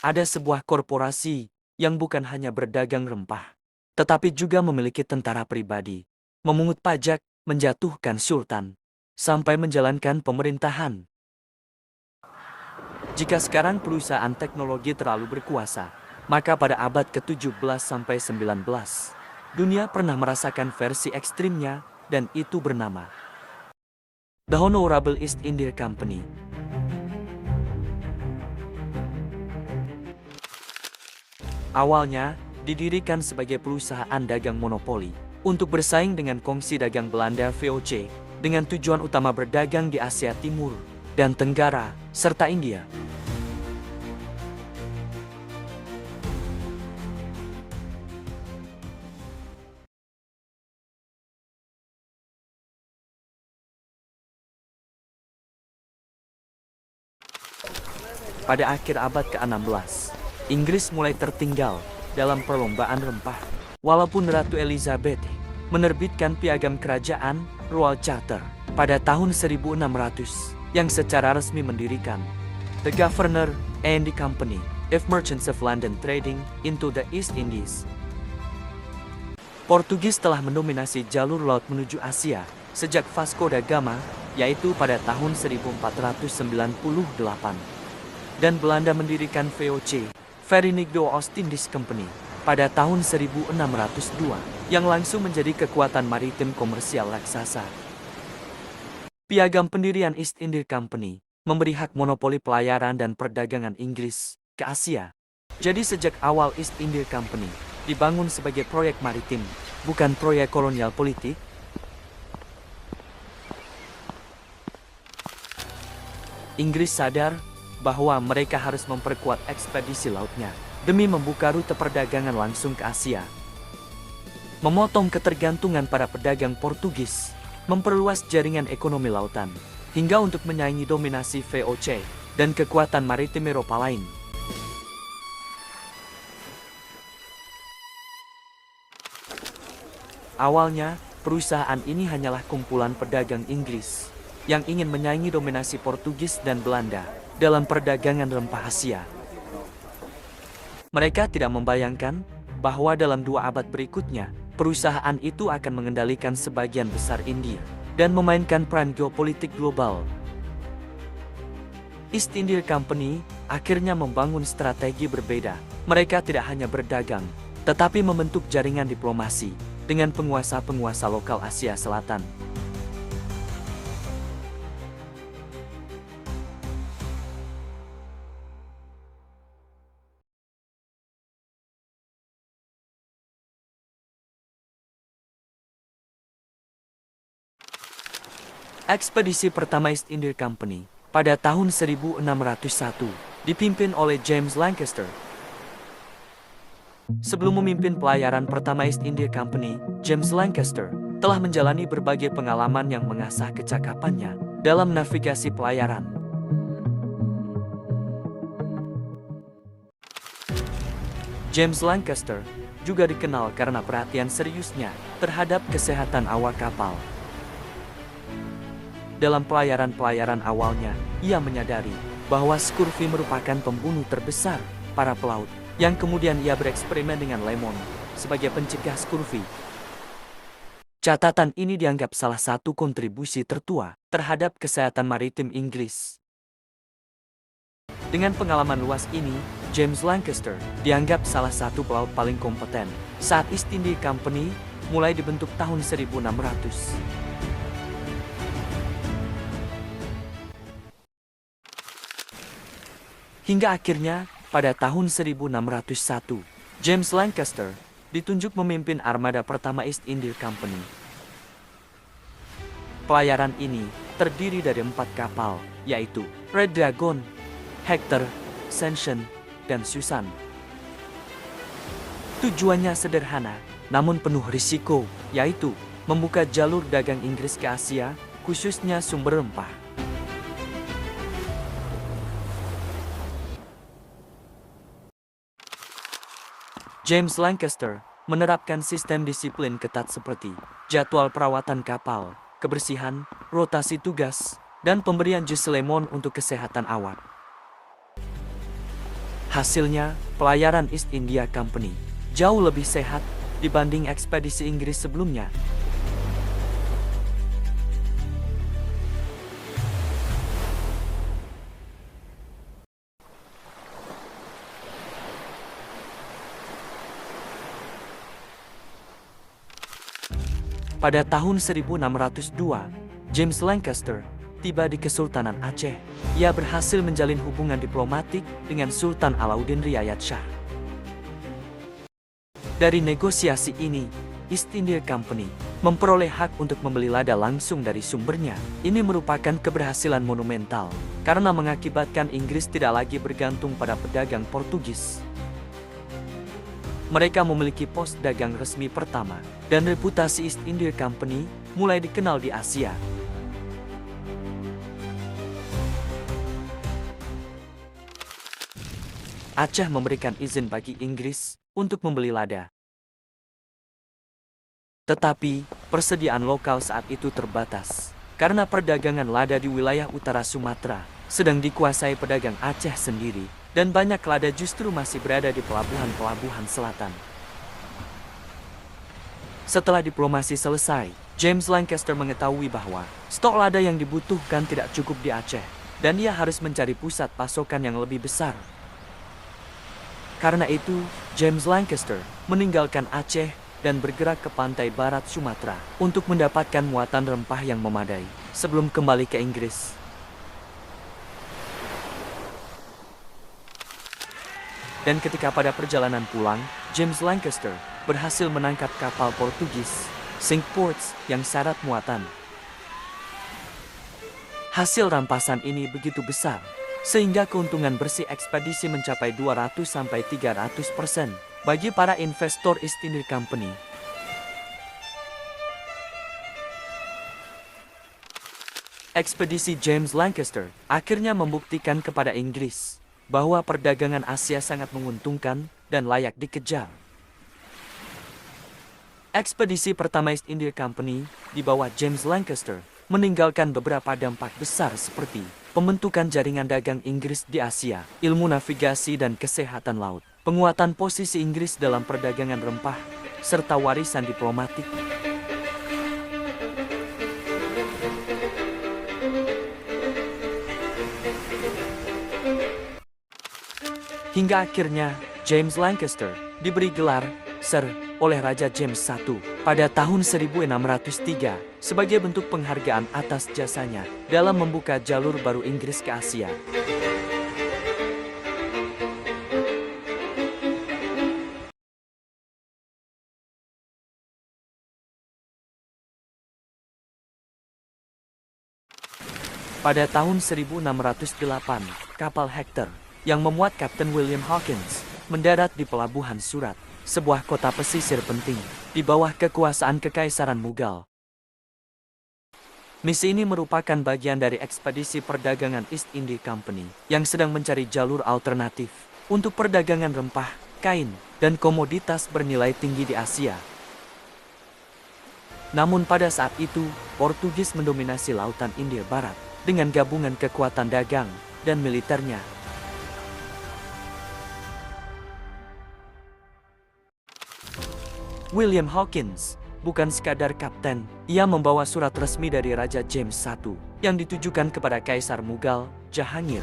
Ada sebuah korporasi yang bukan hanya berdagang rempah, tetapi juga memiliki tentara pribadi, memungut pajak, menjatuhkan sultan, sampai menjalankan pemerintahan. Jika sekarang perusahaan teknologi terlalu berkuasa, maka pada abad ke-17 sampai 19, dunia pernah merasakan versi ekstrimnya, dan itu bernama The Honorable East India Company. Awalnya, didirikan sebagai perusahaan dagang monopoli untuk bersaing dengan kongsi dagang Belanda VOC dengan tujuan utama berdagang di Asia Timur dan Tenggara serta India. Pada akhir abad ke-16, Inggris mulai tertinggal dalam perlombaan rempah. Walaupun Ratu Elizabeth menerbitkan piagam kerajaan Royal Charter pada tahun 1600 yang secara resmi mendirikan The Governor and the Company of Merchants of London Trading into the East Indies. Portugis telah mendominasi jalur laut menuju Asia sejak Vasco da Gama, yaitu pada tahun 1498. Dan Belanda mendirikan VOC, Verenigde Oostindische Company, pada tahun 1602, yang langsung menjadi kekuatan maritim komersial raksasa. Piagam pendirian East India Company memberi hak monopoli pelayaran dan perdagangan Inggris ke Asia. Jadi sejak awal East India Company dibangun sebagai proyek maritim, bukan proyek kolonial politik. Inggris sadar bahwa mereka harus memperkuat ekspedisi lautnya demi membuka rute perdagangan langsung ke Asia. Memotong ketergantungan pada pedagang Portugis, memperluas jaringan ekonomi lautan, hingga untuk menyaingi dominasi VOC dan kekuatan maritim Eropa lain. Awalnya, perusahaan ini hanyalah kumpulan pedagang Inggris yang ingin menyaingi dominasi Portugis dan Belanda dalam perdagangan rempah Asia. Mereka tidak membayangkan bahwa dalam 2 abad berikutnya, perusahaan itu akan mengendalikan sebagian besar India dan memainkan peran geopolitik global. East India Company akhirnya membangun strategi berbeda. Mereka tidak hanya berdagang, tetapi membentuk jaringan diplomasi dengan penguasa-penguasa lokal Asia Selatan. Ekspedisi pertama East India Company pada tahun 1601 dipimpin oleh James Lancaster. Sebelum memimpin pelayaran pertama East India Company, James Lancaster telah menjalani berbagai pengalaman yang mengasah kecakapannya dalam navigasi pelayaran. James Lancaster juga dikenal karena perhatian seriusnya terhadap kesehatan awak kapal. Dalam pelayaran-pelayaran awalnya, ia menyadari bahwa scurvy merupakan pembunuh terbesar para pelaut, yang kemudian ia bereksperimen dengan lemon sebagai pencegah scurvy. Catatan ini dianggap salah satu kontribusi tertua terhadap kesehatan maritim Inggris. Dengan pengalaman luas ini, James Lancaster dianggap salah satu pelaut paling kompeten saat East India Company mulai dibentuk tahun 1600. Hingga akhirnya, pada tahun 1601, James Lancaster ditunjuk memimpin armada pertama East India Company. Pelayaran ini terdiri dari 4 kapal, yaitu Red Dragon, Hector, Ascension, dan Susan. Tujuannya sederhana, namun penuh risiko, yaitu membuka jalur dagang Inggris ke Asia, khususnya sumber rempah. James Lancaster menerapkan sistem disiplin ketat seperti jadwal perawatan kapal, kebersihan, rotasi tugas, dan pemberian jus lemon untuk kesehatan awak. Hasilnya, pelayaran East India Company jauh lebih sehat dibanding ekspedisi Inggris sebelumnya. Pada tahun 1602, James Lancaster tiba di Kesultanan Aceh. Ia berhasil menjalin hubungan diplomatik dengan Sultan Alauddin Riayat Shah. Dari negosiasi ini, East India Company memperoleh hak untuk membeli lada langsung dari sumbernya. Ini merupakan keberhasilan monumental karena mengakibatkan Inggris tidak lagi bergantung pada pedagang Portugis. Mereka memiliki pos dagang resmi pertama, dan reputasi East India Company mulai dikenal di Asia. Aceh memberikan izin bagi Inggris untuk membeli lada. Tetapi, persediaan lokal saat itu terbatas, karena perdagangan lada di wilayah utara Sumatera sedang dikuasai pedagang Aceh sendiri, dan banyak lada justru masih berada di pelabuhan-pelabuhan selatan. Setelah diplomasi selesai, James Lancaster mengetahui bahwa stok lada yang dibutuhkan tidak cukup di Aceh, dan ia harus mencari pusat pasokan yang lebih besar. Karena itu, James Lancaster meninggalkan Aceh dan bergerak ke pantai barat Sumatera untuk mendapatkan muatan rempah yang memadai sebelum kembali ke Inggris. Dan ketika pada perjalanan pulang, James Lancaster berhasil menangkap kapal Portugis, Cinque Ports, yang syarat muatan. Hasil rampasan ini begitu besar, sehingga keuntungan bersih ekspedisi mencapai 200-300% bagi para investor East India Company. Ekspedisi James Lancaster akhirnya membuktikan kepada Inggris bahwa perdagangan Asia sangat menguntungkan dan layak dikejar. Ekspedisi pertama East India Company di bawah James Lancaster meninggalkan beberapa dampak besar seperti pembentukan jaringan dagang Inggris di Asia, ilmu navigasi dan kesehatan laut, penguatan posisi Inggris dalam perdagangan rempah, serta warisan diplomatik. Hingga akhirnya, James Lancaster diberi gelar Sir oleh Raja James I pada tahun 1603 sebagai bentuk penghargaan atas jasanya dalam membuka jalur baru Inggris ke Asia. Pada tahun 1608, kapal Hector yang memuat Kapten William Hawkins mendarat di Pelabuhan Surat, sebuah kota pesisir penting di bawah kekuasaan Kekaisaran Mughal. Misi ini merupakan bagian dari ekspedisi perdagangan East India Company yang sedang mencari jalur alternatif untuk perdagangan rempah, kain, dan komoditas bernilai tinggi di Asia. Namun pada saat itu, Portugis mendominasi Lautan India Barat dengan gabungan kekuatan dagang dan militernya. William Hawkins bukan sekadar kapten, ia membawa surat resmi dari Raja James I yang ditujukan kepada Kaisar Mughal, Jahangir.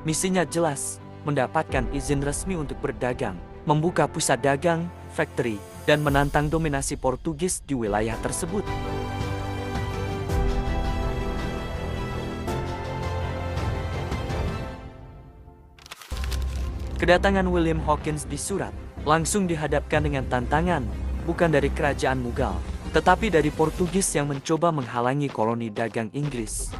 Misinya jelas, mendapatkan izin resmi untuk berdagang, membuka pusat dagang, factory, dan menantang dominasi Portugis di wilayah tersebut. Kedatangan William Hawkins di Surat langsung dihadapkan dengan tantangan, bukan dari kerajaan Mughal, tetapi dari Portugis yang mencoba menghalangi koloni dagang Inggris.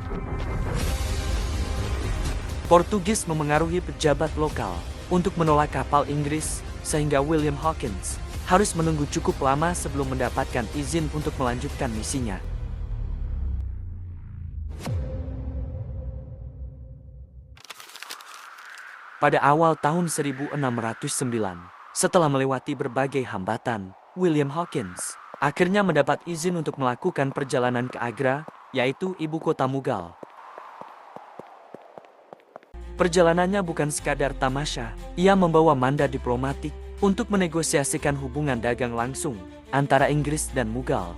Portugis memengaruhi pejabat lokal untuk menolak kapal Inggris, sehingga William Hawkins harus menunggu cukup lama sebelum mendapatkan izin untuk melanjutkan misinya. Pada awal tahun 1609, setelah melewati berbagai hambatan, William Hawkins akhirnya mendapat izin untuk melakukan perjalanan ke Agra, yaitu ibu kota Mughal. Perjalanannya bukan sekadar tamasya, ia membawa mandat diplomatik untuk menegosiasikan hubungan dagang langsung antara Inggris dan Mughal.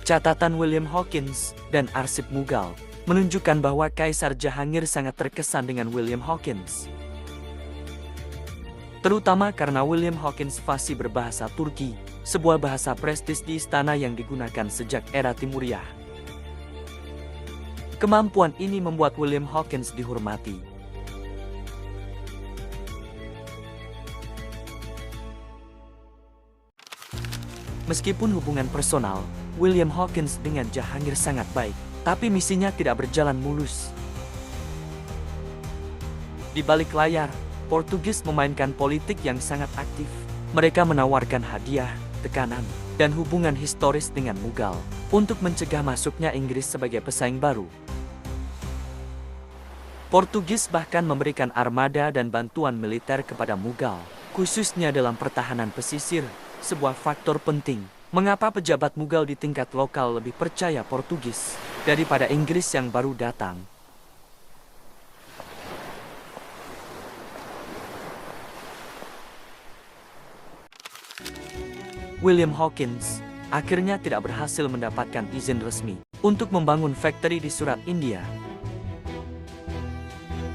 Catatan William Hawkins dan arsip Mughal menunjukkan bahwa Kaisar Jahangir sangat terkesan dengan William Hawkins. Terutama karena William Hawkins fasih berbahasa Turki, sebuah bahasa prestis di istana yang digunakan sejak era Timuriyah. Kemampuan ini membuat William Hawkins dihormati. Meskipun hubungan personal William Hawkins dengan Jahangir sangat baik, tapi misinya tidak berjalan mulus. Di balik layar, Portugis memainkan politik yang sangat aktif. Mereka menawarkan hadiah, tekanan, dan hubungan historis dengan Mughal untuk mencegah masuknya Inggris sebagai pesaing baru. Portugis bahkan memberikan armada dan bantuan militer kepada Mughal, khususnya dalam pertahanan pesisir, sebuah faktor penting mengapa pejabat Mughal di tingkat lokal lebih percaya Portugis daripada Inggris yang baru datang. William Hawkins akhirnya tidak berhasil mendapatkan izin resmi untuk membangun factory di Surat, India.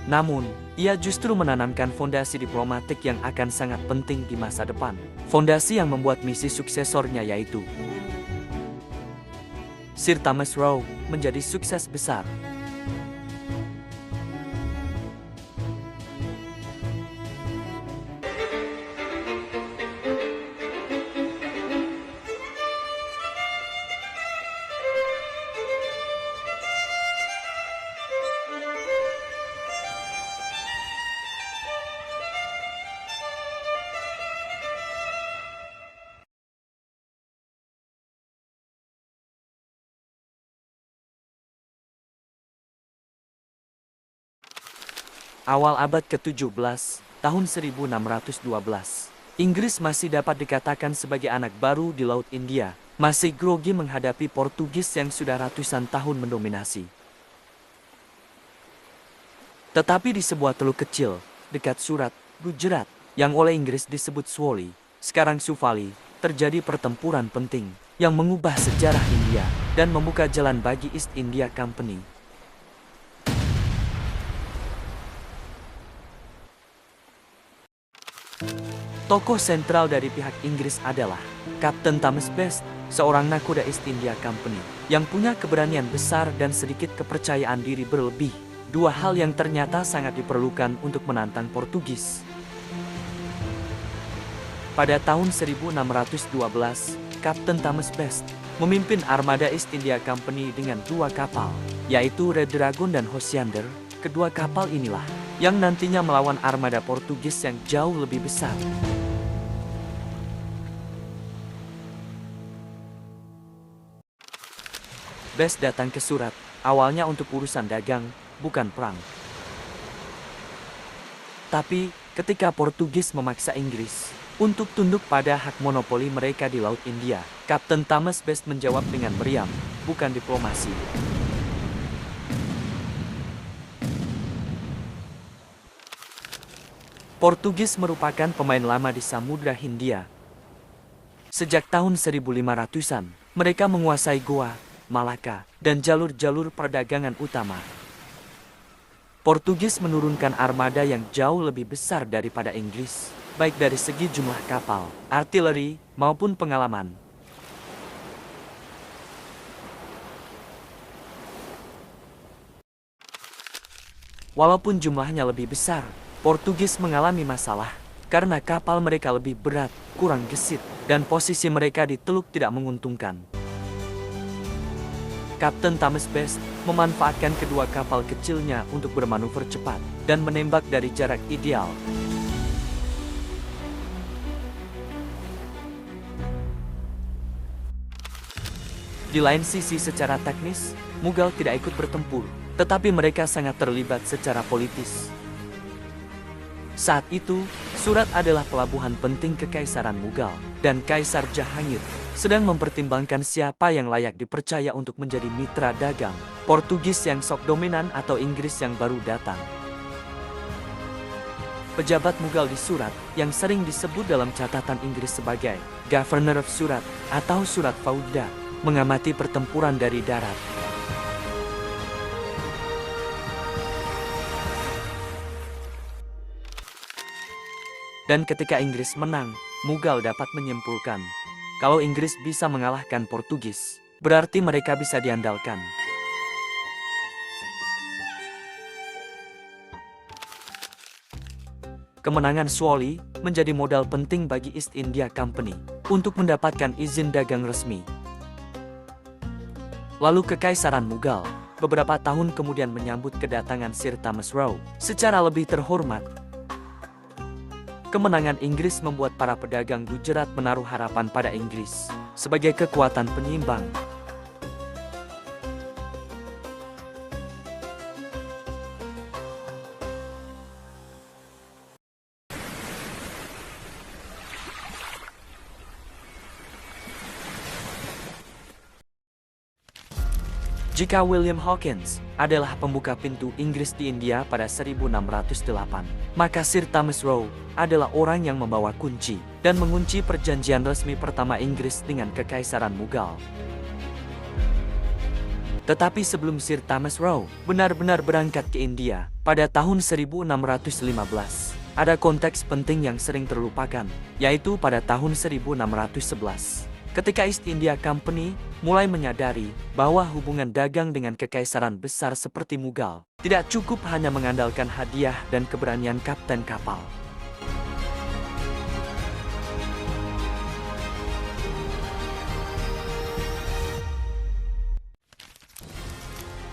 Namun, ia justru menanamkan fondasi diplomatik yang akan sangat penting di masa depan. Fondasi yang membuat misi suksesornya yaitu Sir Thomas Roe menjadi sukses besar. Awal abad ke-17, tahun 1612, Inggris masih dapat dikatakan sebagai anak baru di Laut India, masih grogi menghadapi Portugis yang sudah ratusan tahun mendominasi. Tetapi di sebuah teluk kecil, dekat Surat, Gujarat, yang oleh Inggris disebut Swali, sekarang Suvali, terjadi pertempuran penting yang mengubah sejarah India dan membuka jalan bagi East India Company. Tokoh sentral dari pihak Inggris adalah Kapten Thomas Best, seorang nakoda East India Company yang punya keberanian besar dan sedikit kepercayaan diri berlebih, dua hal yang ternyata sangat diperlukan untuk menantang Portugis. Pada tahun 1612, Kapten Thomas Best memimpin armada East India Company dengan dua kapal, yaitu Red Dragon dan Hosiander. Kedua kapal inilah yang nantinya melawan armada Portugis yang jauh lebih besar. Best datang ke Surat, awalnya untuk urusan dagang, bukan perang. Tapi, ketika Portugis memaksa Inggris untuk tunduk pada hak monopoli mereka di Laut India, Kapten Thomas Best menjawab dengan meriam, bukan diplomasi. Portugis merupakan pemain lama di Samudra Hindia. Sejak tahun 1500-an, mereka menguasai Goa, Malaka, dan jalur-jalur perdagangan utama. Portugis menurunkan armada yang jauh lebih besar daripada Inggris, baik dari segi jumlah kapal, artileri, maupun pengalaman. Walaupun jumlahnya lebih besar, Portugis mengalami masalah karena kapal mereka lebih berat, kurang gesit, dan posisi mereka di teluk tidak menguntungkan. Kapten Thomas Best memanfaatkan kedua kapal kecilnya untuk bermanuver cepat dan menembak dari jarak ideal. Di lain sisi secara teknis, Mughal tidak ikut bertempur, tetapi mereka sangat terlibat secara politis. Saat itu, Surat adalah pelabuhan penting Kekaisaran Mughal, dan Kaisar Jahangir sedang mempertimbangkan siapa yang layak dipercaya untuk menjadi mitra dagang, Portugis yang sok dominan atau Inggris yang baru datang. Pejabat Mughal di Surat, yang sering disebut dalam catatan Inggris sebagai Governor of Surat atau Surat Fauda, mengamati pertempuran dari darat. Dan ketika Inggris menang, Mughal dapat menyimpulkan, kalau Inggris bisa mengalahkan Portugis, berarti mereka bisa diandalkan. Kemenangan Swali menjadi modal penting bagi East India Company untuk mendapatkan izin dagang resmi. Lalu Kekaisaran Mughal beberapa tahun kemudian menyambut kedatangan Sir Thomas Roe secara lebih terhormat. Kemenangan Inggris membuat para pedagang Gujarat menaruh harapan pada Inggris sebagai kekuatan penyeimbang. Jika William Hawkins adalah pembuka pintu Inggris di India pada 1608, maka Sir Thomas Roe adalah orang yang membawa kunci dan mengunci perjanjian resmi pertama Inggris dengan Kekaisaran Mughal. Tetapi sebelum Sir Thomas Roe benar-benar berangkat ke India pada tahun 1615, ada konteks penting yang sering terlupakan, yaitu pada tahun 1611. Ketika East India Company mulai menyadari bahwa hubungan dagang dengan kekaisaran besar seperti Mughal tidak cukup hanya mengandalkan hadiah dan keberanian kapten kapal.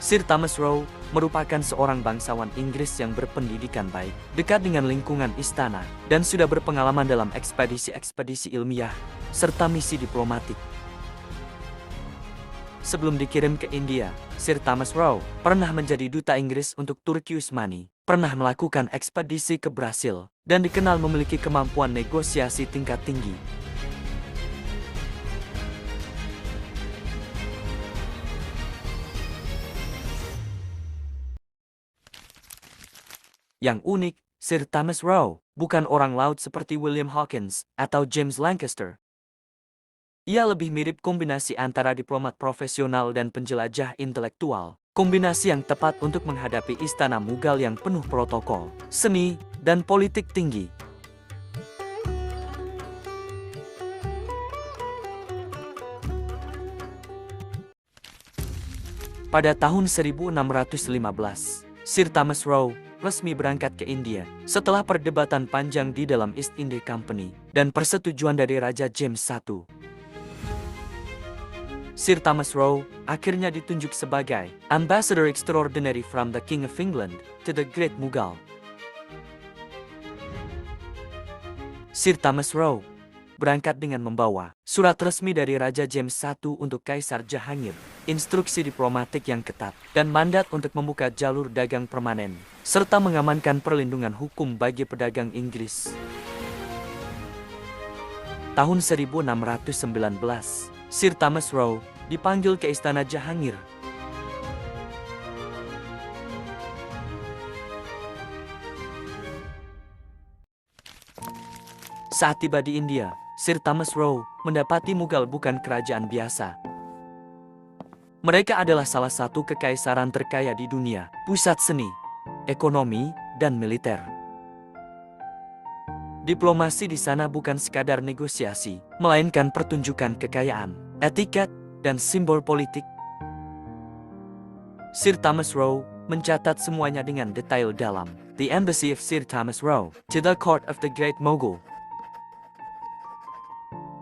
Sir Thomas Roe merupakan seorang bangsawan Inggris yang berpendidikan baik, dekat dengan lingkungan istana, dan sudah berpengalaman dalam ekspedisi-ekspedisi ilmiah, serta misi diplomatik. Sebelum dikirim ke India, Sir Thomas Roe pernah menjadi duta Inggris untuk Turki Utsmani, pernah melakukan ekspedisi ke Brasil, dan dikenal memiliki kemampuan negosiasi tingkat tinggi. Yang unik, Sir Thomas Roe bukan orang laut seperti William Hawkins atau James Lancaster. Ia lebih mirip kombinasi antara diplomat profesional dan penjelajah intelektual, kombinasi yang tepat untuk menghadapi istana Mughal yang penuh protokol, seni, dan politik tinggi. Pada tahun 1615, Sir Thomas Roe resmi berangkat ke India setelah perdebatan panjang di dalam East India Company dan persetujuan dari Raja James I. Sir Thomas Roe akhirnya ditunjuk sebagai Ambassador Extraordinary from the King of England to the Great Mughal. Sir Thomas Roe berangkat dengan membawa surat resmi dari Raja James I untuk Kaisar Jahangir, instruksi diplomatik yang ketat, dan mandat untuk membuka jalur dagang permanen, serta mengamankan perlindungan hukum bagi pedagang Inggris. Tahun 1619, Sir Thomas Roe dipanggil ke Istana Jahangir. Saat tiba di India, Sir Thomas Roe mendapati Mughal bukan kerajaan biasa. Mereka adalah salah satu kekaisaran terkaya di dunia, pusat seni, ekonomi, dan militer. Diplomasi di sana bukan sekadar negosiasi, melainkan pertunjukan kekayaan, etiket, dan simbol politik. Sir Thomas Roe mencatat semuanya dengan detail dalam The Embassy of Sir Thomas Roe to the Court of the Great Mogul.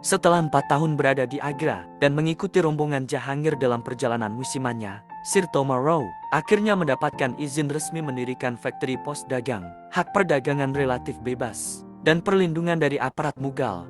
Setelah 4 tahun berada di Agra dan mengikuti rombongan Jahangir dalam perjalanan musimannya, Sir Thomas Roe akhirnya mendapatkan izin resmi mendirikan factory pos dagang, hak perdagangan relatif bebas, dan perlindungan dari aparat Mughal.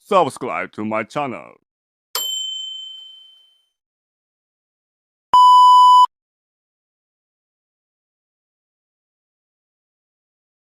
subscribe to my channel.